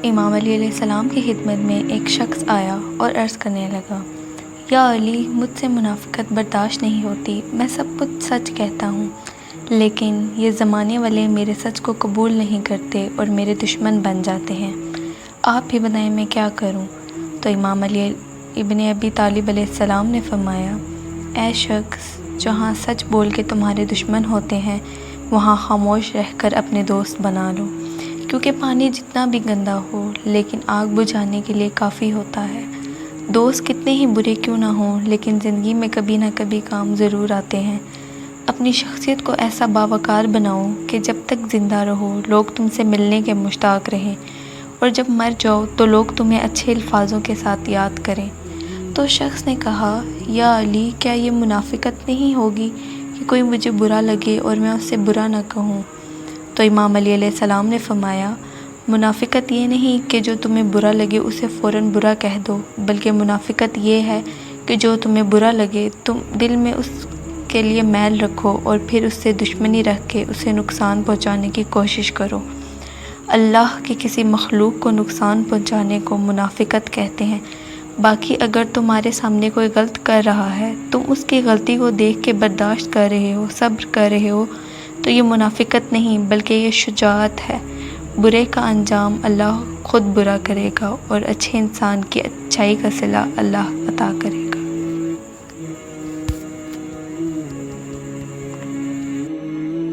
امام علی علیہ السلام کی خدمت میں ایک شخص آیا اور عرض کرنے لگا، یا علی، مجھ سے منافقت برداشت نہیں ہوتی، میں سب کچھ سچ کہتا ہوں، لیکن یہ زمانے والے میرے سچ کو قبول نہیں کرتے اور میرے دشمن بن جاتے ہیں، آپ ہی بتائیں میں کیا کروں؟ تو امام علی ابن ابی طالب علیہ السلام نے فرمایا، اے شخص، جہاں سچ بول کے تمہارے دشمن ہوتے ہیں وہاں خاموش رہ کر اپنے دوست بنا لو، کیونکہ پانی جتنا بھی گندا ہو لیکن آگ بجھانے کے لیے کافی ہوتا ہے۔ دوست کتنے ہی برے کیوں نہ ہوں لیکن زندگی میں کبھی نہ کبھی کام ضرور آتے ہیں۔ اپنی شخصیت کو ایسا باوقار بناؤ کہ جب تک زندہ رہو لوگ تم سے ملنے کے مشتاق رہیں، اور جب مر جاؤ تو لوگ تمہیں اچھے الفاظوں کے ساتھ یاد کریں۔ تو شخص نے کہا، یا علی، کیا یہ منافقت نہیں ہوگی کہ کوئی مجھے برا لگے اور میں اس سے برا نہ کہوں؟ تو امام علی علیہ السلام نے فرمایا، منافقت یہ نہیں کہ جو تمہیں برا لگے اسے فوراً برا کہہ دو، بلکہ منافقت یہ ہے کہ جو تمہیں برا لگے تم دل میں اس کے لیے میل رکھو اور پھر اس سے دشمنی رکھ کے اسے نقصان پہنچانے کی کوشش کرو۔ اللہ کی کسی مخلوق کو نقصان پہنچانے کو منافقت کہتے ہیں۔ باقی اگر تمہارے سامنے کوئی غلط کر رہا ہے، تم اس کی غلطی کو دیکھ کے برداشت کر رہے ہو، صبر کر رہے ہو، تو یہ منافقت نہیں بلکہ یہ شجاعت ہے۔ برے کا انجام اللہ خود برا کرے گا اور اچھے انسان کی اچھائی کا صلہ اللہ عطا کرے گا۔